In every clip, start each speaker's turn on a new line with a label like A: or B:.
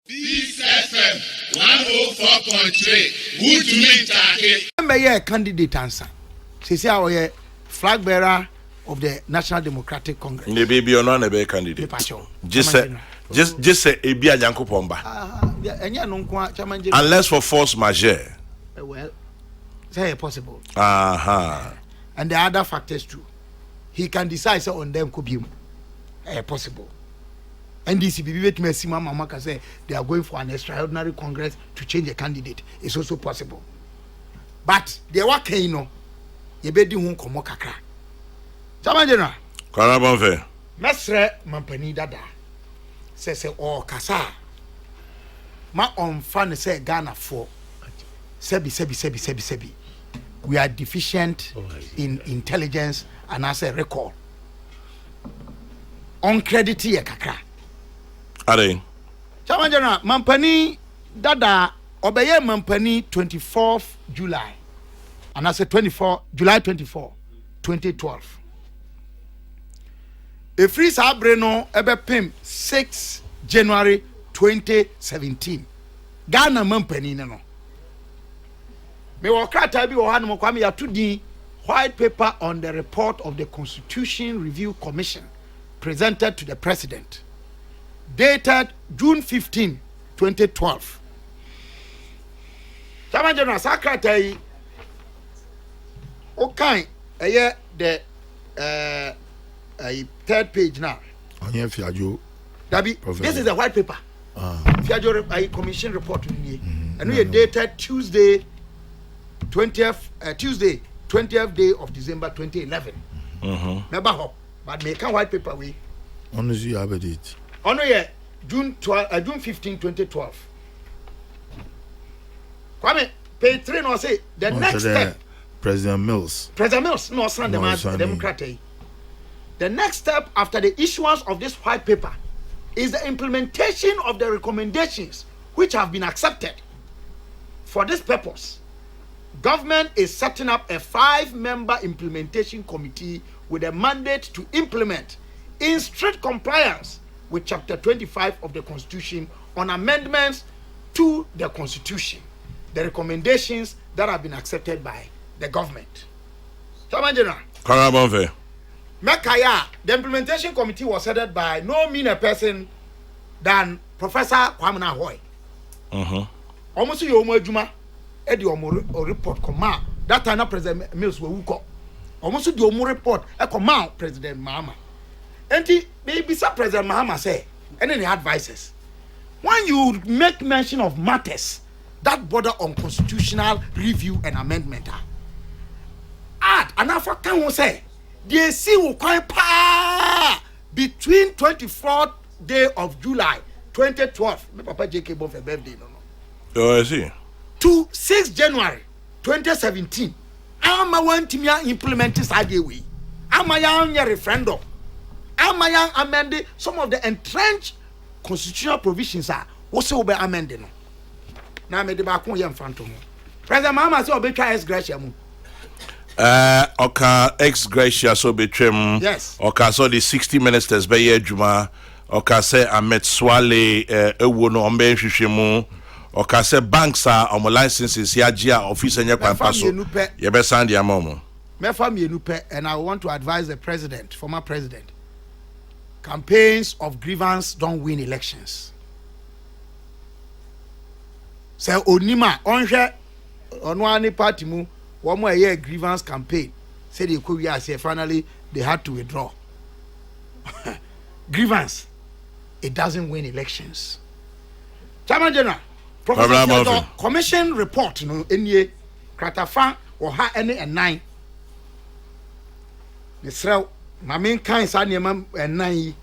A: This FM 104.3. Who to me take?
B: I'm a candidate answer. She say our flag bearer of the National Democratic Congress.
C: The baby or not a candidate. Just say a bia janko pomba. Unless for force majeure.
B: Well, say possible.
C: And
B: the other factors too. He can decide on them could be possible. NDC Mama can say they are going for an extraordinary congress to change a candidate. It's also possible. But they work you be di hun komo kakra. Chama general.
C: Karabonfe.
B: Mesre mampani dada. Say o kasa. Ma on fan say Ghana for. Sebi. We are deficient in intelligence and as a record. On credit ye kakra.
C: Are
B: Chama general mampani dada obeye mampani 24th July. And I said July 24, 2012. A free sabreno ebe pim 6 January 2017. Ghana mampani no. Me wakata bi wo hanu kwame ya tudi white paper on the report of the Constitution Review Commission presented to the president dated June 15, 2012. Chama General Secretary okay, the third page now.
C: Fiajo.
B: This is the white paper. Fiajo commission report. And we are dated Tuesday 20th day of December 2011. Remember but make a white paper we.
C: Honestly, you have a date.
B: June 15, 2012. Kwame, page 3 no say the next step.
C: President Mills,
B: no, son, the Democrat. The next step after the issuance of this white paper is the implementation of the recommendations which have been accepted. For this purpose, government is setting up a 5-member implementation committee with a mandate to implement in strict compliance with Chapter 25 of the Constitution on amendments to the Constitution, the recommendations that have been accepted by the government. Chama General.
C: Karabonfe.
B: Mekaya, the implementation committee was headed by no meaner person than Professor Kwame Hoy. Almost you Juma, Eddie Omo report command. That time President Mills will go. Almost the Omo report a command President Mahama. And maybe Sir President Mahama say, and any advices. When you make mention of matters that border on constitutional review and amendment, and Africa can say the see will quite between 24th day of July 2012. My Papa JK Boff a birthday
C: Oh, I see.
B: To 6 January 2017. I'm want to implement this idea we. I'm a young referendum. I'm a young amended some of the entrenched constitutional provisions are also be amended. Now me the back one phantom. President Mahama say obetwa ex gratia mu.
C: Oka ex gratia so betwem.
B: Yes.
C: Oka so the 60 ministers be adwuma. Oka say Ahmed Swale ewo no ombe hwehwemu. Oka say banks are on licenses ya gia office enya kwampa so. Ye be sand ya momo.
B: Me fam ye nupe and I want to advise the president, former president. Campaigns of grievance don't win elections. Say onima onhwe ono ani party mu wo mo a grievance campaign say they could say finally they had to withdraw. Grievance it doesn't win elections. Chairman General Professor Commission report no enie kratafa or ha any and 9 Nisrael my main kind sa niam and 9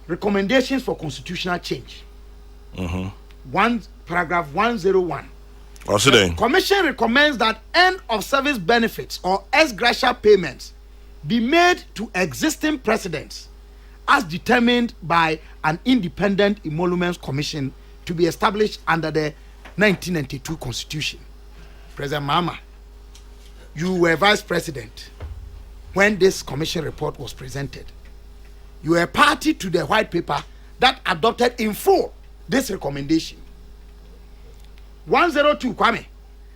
B: recommendations for constitutional change. Paragraph 101. The Commission recommends that end of service benefits or ex gratia payments be made to existing presidents as determined by an independent emoluments commission to be established under the 1992 Constitution. President Mahama, you were vice president when this commission report was presented. You were party to the white paper that adopted in full this recommendation. 102, Kwame.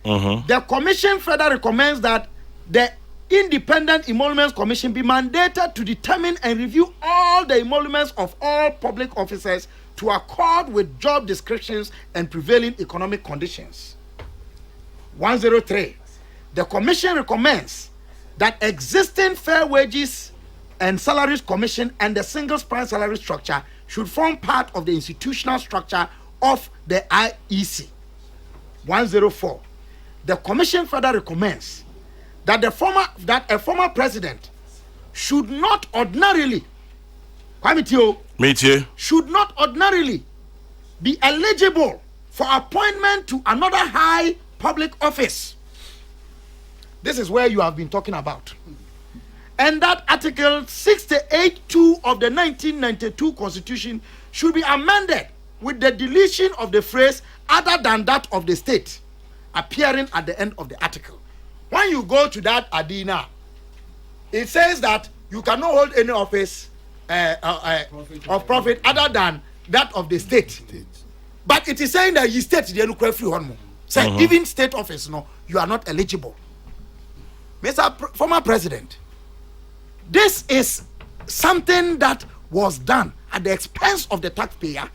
B: The commission further recommends that the Independent Emoluments Commission be mandated to determine and review all the emoluments of all public officers to accord with job descriptions and prevailing economic conditions. 103. The commission recommends that existing fair wages and salaries commission and the single span salary structure should form part of the institutional structure of the IEC. 104. The commission further recommends that a former president should not ordinarily should not ordinarily be eligible for appointment to another high public office. This is where you have been talking about. And that Article 68(2) of the 1992 Constitution should be amended with the deletion of the phrase "other than that of the state" appearing at the end of the article. When you go to that Adina, it says that you cannot hold any office of profit other than that of the state. But it is saying that you state the free one. Say even state office, no, you are not eligible. Mr. Former President, this is something that was done at the expense of the taxpayer.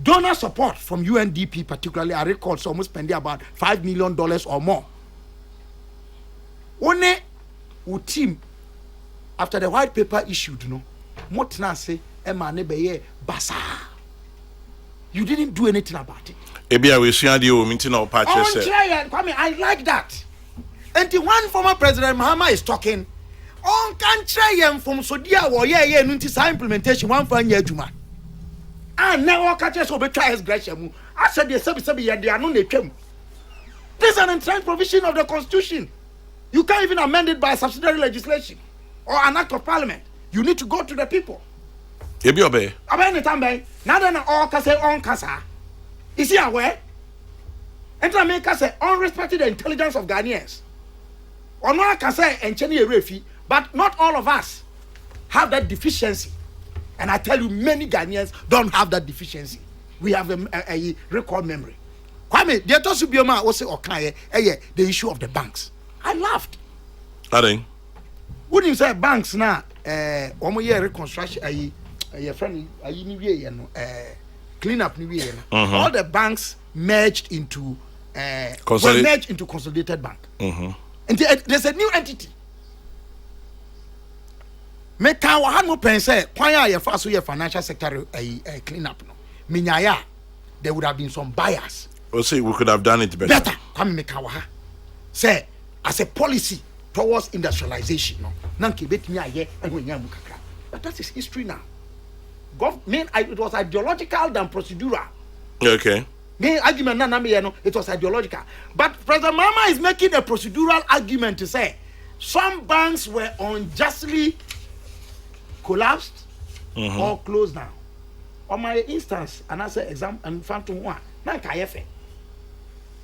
B: Donor support from UNDP particularly, I recall, so almost spending about $5 million or more. Only who team after the white paper issued, no, Motna say, Emma Nebeye Basa. You didn't do anything about it. I like that. And the one former President Mahama is talking on country from Sodia or yeah, implementation one for Juma. And now catches over trials Gresham. I said the subsidy they are not a This is an entrenched provision of the Constitution. You can't even amend it by subsidiary legislation or an act of parliament. You need to go to the people. Now then all can say on Kasa. Is he aware? And I make us say unrespected the intelligence of Ghanaians. Or no can say and Cheney Refi, but not all of us have that deficiency. And I tell you, many Ghanaians don't have that deficiency. We have a record memory. Kwame, the Tosu Bioma also okay, the issue of the banks. I laughed.
C: Wouldn't
B: you say banks now? 1 year reconstruction, friend, clean up new year. All the banks merged into consolidated bank. And there's a new entity. Make our no pen say, why your first year financial sector clean up? No, Minyaya, there would have been some bias.
C: See, we could have done it better.
B: Come make our say as a policy towards industrialization. No, Nanki bet me aye and when yamukaka. But that is history now. It was ideological than procedural.
C: Okay.
B: The argument it was ideological. But President Mahama is making a procedural argument to say some banks were unjustly collapsed or closed down. On my instance, and I say exam and phantom one, na kayefe.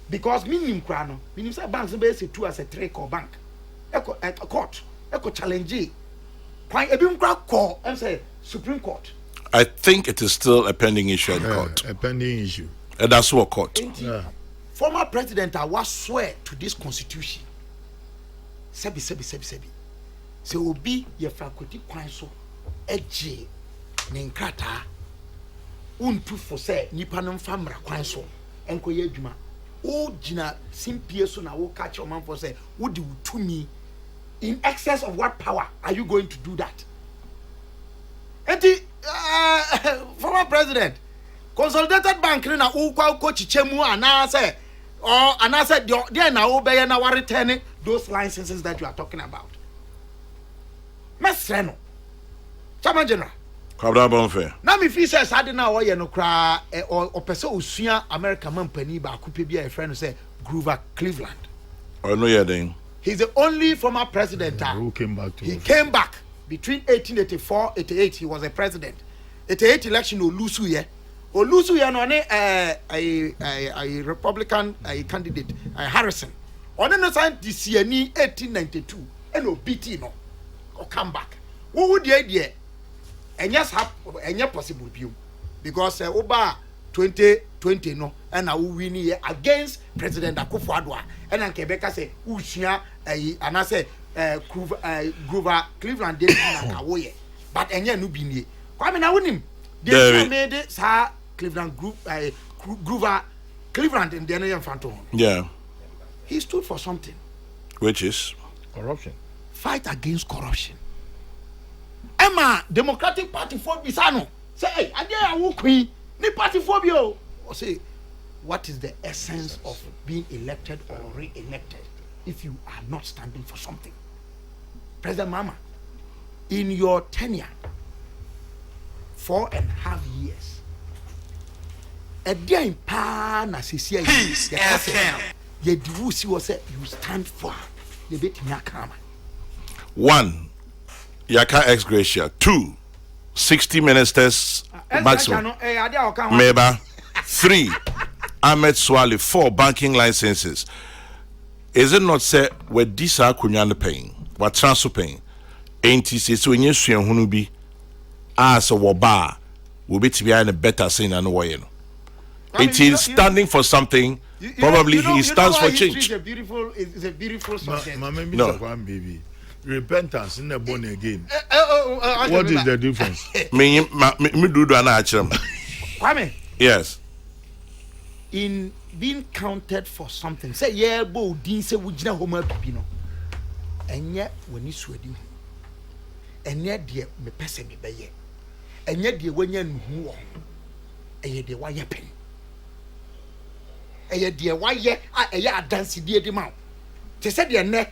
B: Because minimum crano, minimum say banks be two as a trick or bank. A court, challenge. Quite a bim call and say Supreme Court.
C: I think it is still a pending issue at court.
D: A pending issue.
C: And that's what court.
B: Former president I was swear to this constitution. Sebi. So will be your faculty kwanso eje ninkrata untu for say nipa no famra kwanso enko ye adwuma o gina simpie so na wo catch your man for say wo di utumi in excess of what power are you going to do that? Former president consolidated bank na ukwa chichemu anase or anase there na obey na wa return those licenses that you are talking about. Mesreno Chairman General
C: Kwabda Bonfe
B: na me fi say sade na wo ye no kra o pese osua American man pani ba akupe bia e friend say Grover Cleveland.
C: Oh no yeah then.
B: He's the only former president
D: who came back to
B: came back between 1884-88 he was a president. 88 election Olusu ye no a Republican candidate Harrison. On the sign this year 1892 and OBT no or come back. What would the idea? And yes, possible view because Oba 2020 no and we win here against President Akufo-Addo and then Quebec say Ushia and I say Grover Cleveland David Nakawoye but enye no bi nie Kwame na wonim they made it sir Cleveland group Grover Cleveland in the Nigerian Phantom.
C: Yeah.
B: He stood for something.
C: Which is?
D: Corruption.
B: Fight against corruption. Emma, Democratic Party for Bisano. Say, hey, I dare a queen. Ni party for you. Or say, what is the essence of being elected or re-elected if you are not standing for something? President Mahama, in your tenure, 4.5 years, a day in pan as he said, you do see what you stand for. The bit Nakama.
C: 1, Yaka ex gratia. 2, 60 ministers maximum. Meba. 3, Ahmed Swale. 4, banking licenses. Is it not said where these are kunyan paying? What transfer paying? Ain't he says when you see Hunubi as a waba will be to be in a better scene and way. It is standing for something. Probably he stands for change.
B: It's a beautiful subject.
D: No, baby. Repentance in the born again. What is the difference?
C: Me do
B: Kwame.
C: Yes.
B: In being counted for something, say yeah, bo din say wujina homa bibi no. Enye wani suadi. Enye de me pese me beye. Enye de wanya nhu wo. Enye de wa ye pen. Eye de waye a eye adanse die de ma te se de ne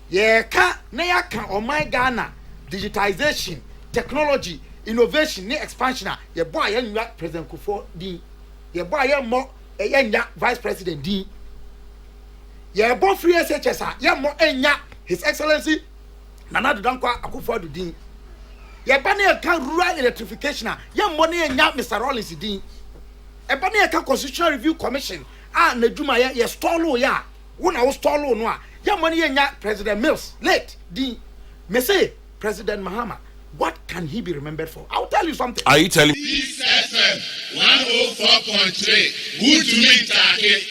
B: ye ka na ya ka oman Ghana digitization technology innovation ne expansion a ye boy ye nwa president Kufo din ye boy ye mo eye nya vice president din ye bo free SHS a ye mo enya his excellency Nana Dankwa Akufo-Addo din ye ba na ka rural electrification a ye mo na enya Mr. Rollins din e ba na ka constitutional review commission na djuma ye stolo ya wona wo stolo no a ya money nya President Mills late di me say President Mahama, what can he be remembered for? I'll tell you something.
C: Are you telling me?
A: This FM 104.3 good to me